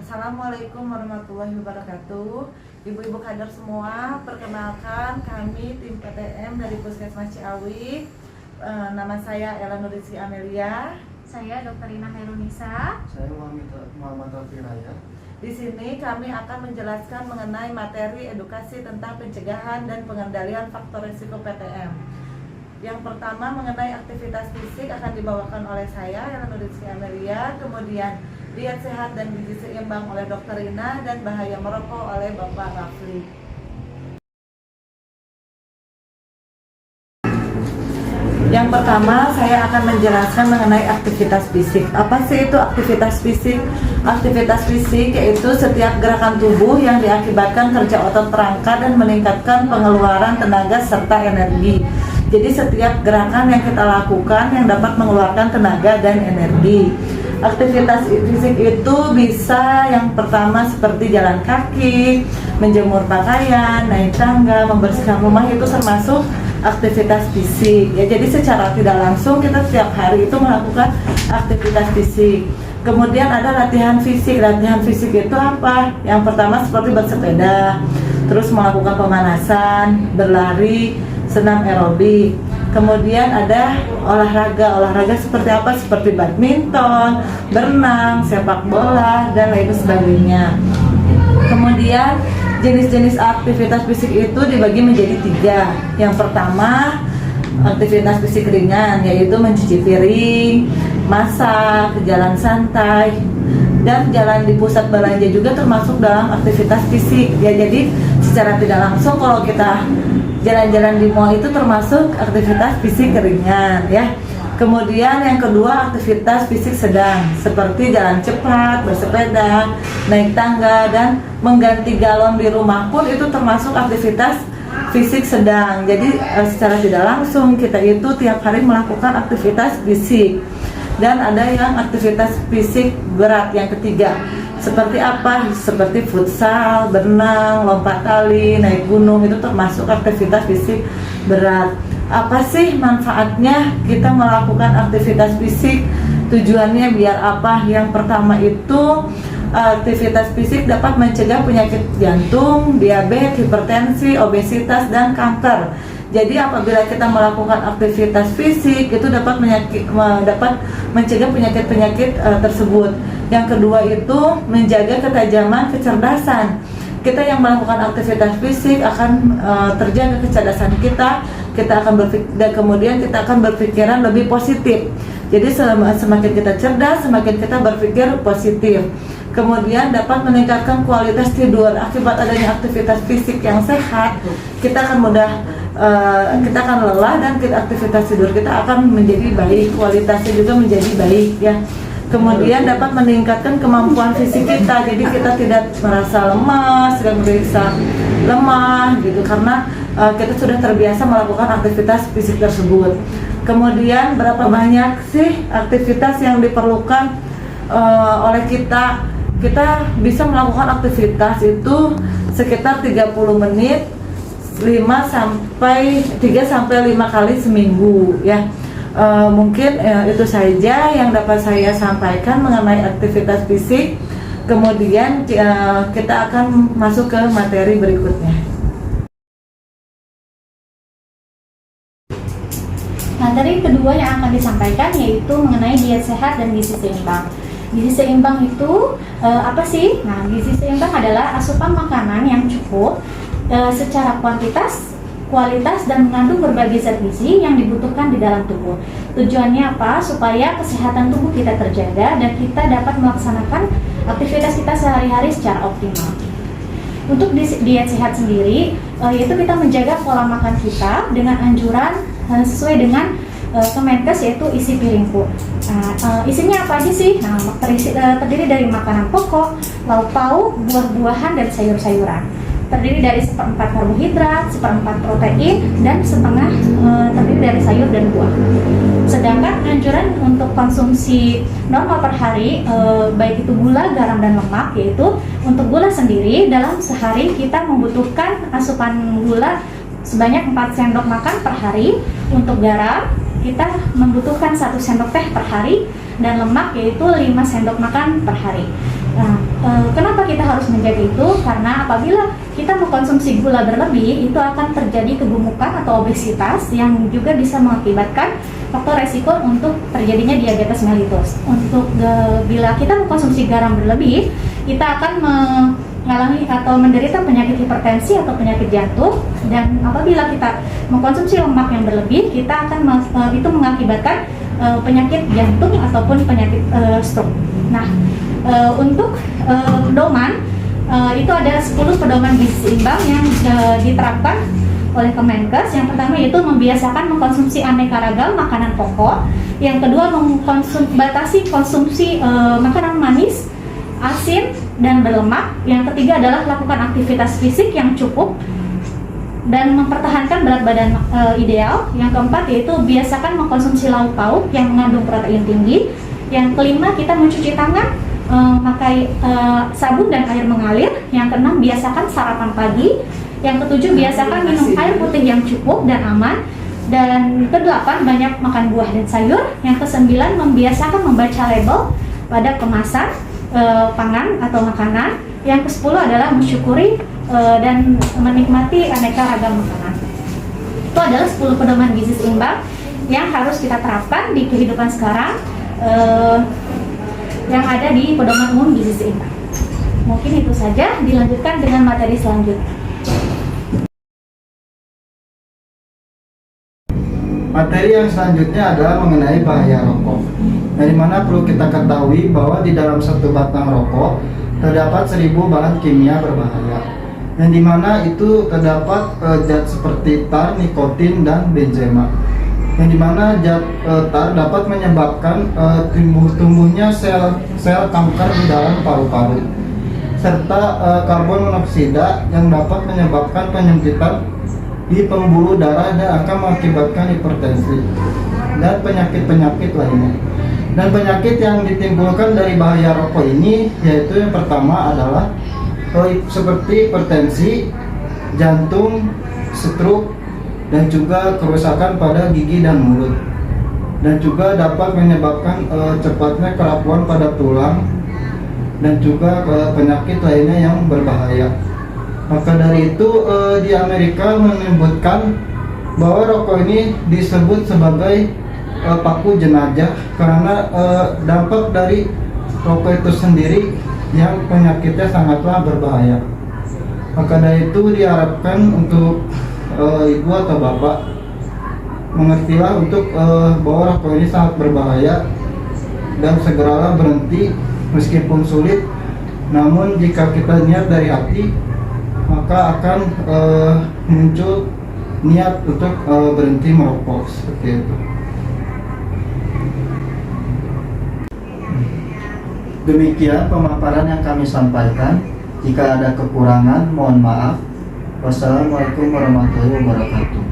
Assalamualaikum warahmatullahi wabarakatuh. Ibu-ibu kader semua, perkenalkan kami tim PTM dari Puskesmas Ciawi. Nama saya Ella Nurizki Amelia. Saya Dr. Ina Hairunisa. Saya Muhammad Alfiraya. Di sini kami akan menjelaskan mengenai materi edukasi tentang pencegahan dan pengendalian faktor risiko PTM. Yang pertama mengenai aktivitas fisik akan dibawakan oleh saya Ella Nurizki Amelia, kemudian diet sehat dan gizi seimbang oleh Dr. Ina, dan bahaya merokok oleh Bapak Rafli. Yang pertama saya akan menjelaskan mengenai aktivitas fisik. Apa sih itu aktivitas fisik? Aktivitas fisik yaitu setiap gerakan tubuh yang diakibatkan kerja otot perangkat dan meningkatkan pengeluaran tenaga serta energi. Jadi setiap gerakan yang kita lakukan yang dapat mengeluarkan tenaga dan energi. Aktivitas fisik itu bisa yang pertama seperti jalan kaki, menjemur pakaian, naik tangga, membersihkan rumah, itu termasuk aktivitas fisik. Ya, jadi secara tidak langsung kita setiap hari itu melakukan aktivitas fisik. Kemudian ada latihan fisik. Latihan fisik itu apa? Yang pertama seperti bersepeda, terus melakukan pemanasan, berlari, senam aerobik. Kemudian ada olahraga seperti apa? Seperti badminton, berenang, sepak bola, dan lain sebagainya. Kemudian jenis-jenis aktivitas fisik itu dibagi menjadi 3. Yang pertama aktivitas fisik ringan, yaitu mencuci piring, masak, jalan santai, dan jalan di pusat belanja juga termasuk dalam aktivitas fisik. Ya, jadi secara tidak langsung kalau kita jalan-jalan di mall itu termasuk aktivitas fisik ringan, ya. Kemudian yang kedua aktivitas fisik sedang, seperti jalan cepat, bersepeda, naik tangga, dan mengganti galon di rumah pun itu termasuk aktivitas fisik sedang. Jadi secara tidak langsung kita itu tiap hari melakukan aktivitas fisik. Dan ada yang aktivitas fisik berat yang ketiga. Seperti apa? Seperti futsal, berenang, lompat tali, naik gunung, itu termasuk aktivitas fisik berat. Apa sih manfaatnya kita melakukan aktivitas fisik? Tujuannya biar apa? Yang pertama itu aktivitas fisik dapat mencegah penyakit jantung, diabetes, hipertensi, obesitas, dan kanker. Jadi apabila kita melakukan aktivitas fisik itu dapat mencegah penyakit-penyakit tersebut. Yang kedua itu menjaga ketajaman kecerdasan. Kita yang melakukan aktivitas fisik akan terjaga kecerdasan kita akan dan kemudian kita akan berpikiran lebih positif. Jadi semakin kita cerdas, semakin kita berpikir positif. Kemudian dapat meningkatkan kualitas tidur. Akibat adanya aktivitas fisik yang sehat, kita akan kita akan lelah, dan aktivitas tidur kita akan menjadi baik, kualitasnya juga menjadi baik, ya. Kemudian dapat meningkatkan kemampuan fisik kita, jadi kita tidak merasa lemas, tidak merasa lemah gitu, karena kita sudah terbiasa melakukan aktivitas fisik tersebut. Kemudian berapa banyak sih aktivitas yang diperlukan oleh kita? Kita bisa melakukan aktivitas itu sekitar 30 menit 3 sampai 5 kali seminggu, ya. Mungkin itu saja yang dapat saya sampaikan mengenai aktivitas fisik. Kemudian kita akan masuk ke materi berikutnya. Materi kedua yang akan disampaikan yaitu mengenai diet sehat dan gizi seimbang. Gizi seimbang itu apa sih? Nah, gizi seimbang adalah asupan makanan yang cukup secara kuantitas, kualitas, dan mengandung berbagai zat gizi yang dibutuhkan di dalam tubuh. Tujuannya apa? Supaya kesehatan tubuh kita terjaga dan kita dapat melaksanakan aktivitas kita sehari-hari secara optimal. Untuk diet sehat sendiri, yaitu kita menjaga pola makan kita dengan anjuran sesuai dengan Kemenkes, yaitu isi piringku. Isinya apa aja sih? Nah, terdiri dari makanan pokok, lauk pauk, buah-buahan, dan sayur-sayuran. Terdiri dari 1/4 karbohidrat, 1/4 protein, dan setengah terdiri dari sayur dan buah. Sedangkan anjuran untuk konsumsi normal per hari, baik itu gula, garam, dan lemak, yaitu untuk gula sendiri dalam sehari kita membutuhkan asupan gula sebanyak 4 sendok makan per hari. Untuk garam kita membutuhkan 1 sendok teh per hari dan lemak yaitu 5 sendok makan per hari. Nah, kenapa kita harus menjaga itu? Karena apabila kita mengkonsumsi gula berlebih, itu akan terjadi kegemukan atau obesitas yang juga bisa mengakibatkan faktor resiko untuk terjadinya diabetes mellitus. Untuk bila kita mengkonsumsi garam berlebih, kita akan mengalami atau menderita penyakit hipertensi atau penyakit jantung, dan apabila kita mengkonsumsi lemak yang berlebih, kita akan itu mengakibatkan penyakit jantung ataupun penyakit stroke. Nah, untuk pedoman itu ada 10 pedoman gizi seimbang yang diterapkan oleh Kemenkes. Yang pertama yaitu membiasakan mengkonsumsi aneka ragam makanan pokok. Yang kedua, batasi konsumsi makanan manis, asin, dan berlemak. Yang ketiga adalah lakukan aktivitas fisik yang cukup dan mempertahankan berat badan ideal. Yang keempat yaitu biasakan mengkonsumsi lauk pauk yang mengandung protein tinggi. Yang kelima, kita mencuci tangan, memakai sabun dan air mengalir. Yang keenam, biasakan sarapan pagi. Yang ketujuh, biasakan minum air putih yang cukup dan aman. Dan kedelapan, banyak makan buah dan sayur. Yang kesembilan, membiasakan membaca label pada kemasan pangan atau makanan. Yang kesepuluh adalah mensyukuri dan menikmati aneka ragam makanan. Itu adalah 10 pedoman gizi seimbang yang harus kita terapkan di kehidupan sekarang, yang ada di pedoman umum gizi seimbang. Mungkin itu saja, dilanjutkan dengan materi selanjutnya. Materi yang selanjutnya adalah mengenai bahaya rokok. Dari mana perlu kita ketahui bahwa di dalam satu batang rokok terdapat 1000 bahan kimia berbahaya, yang dimana itu terdapat zat seperti tar, nikotin, dan benzema. Yang dimana zat tar dapat menyebabkan tumbuhnya sel kanker di dalam paru-paru, serta karbon monoksida yang dapat menyebabkan penyempitan di pembuluh darah dan akan mengakibatkan hipertensi dan penyakit-penyakit lainnya. Dan penyakit yang ditimbulkan dari bahaya rokok ini yaitu yang pertama adalah seperti hipertensi, jantung, stroke, dan juga kerusakan pada gigi dan mulut. Dan juga dapat menyebabkan cepatnya kerapuan pada tulang dan juga penyakit lainnya yang berbahaya. Maka dari itu di Amerika menyebutkan bahwa rokok ini disebut sebagai paku jenazah karena dampak dari rokok itu sendiri yang penyakitnya sangatlah berbahaya. Maka dari itu diharapkan untuk ibu atau bapak mengertilah untuk bahwa rokok ini sangat berbahaya dan segeralah berhenti meskipun sulit. Namun jika kita niat dari hati, maka akan muncul niat untuk berhenti merokok seperti itu. Demikian pemaparan yang kami sampaikan. Jika ada kekurangan, mohon maaf. Wassalamualaikum warahmatullahi wabarakatuh.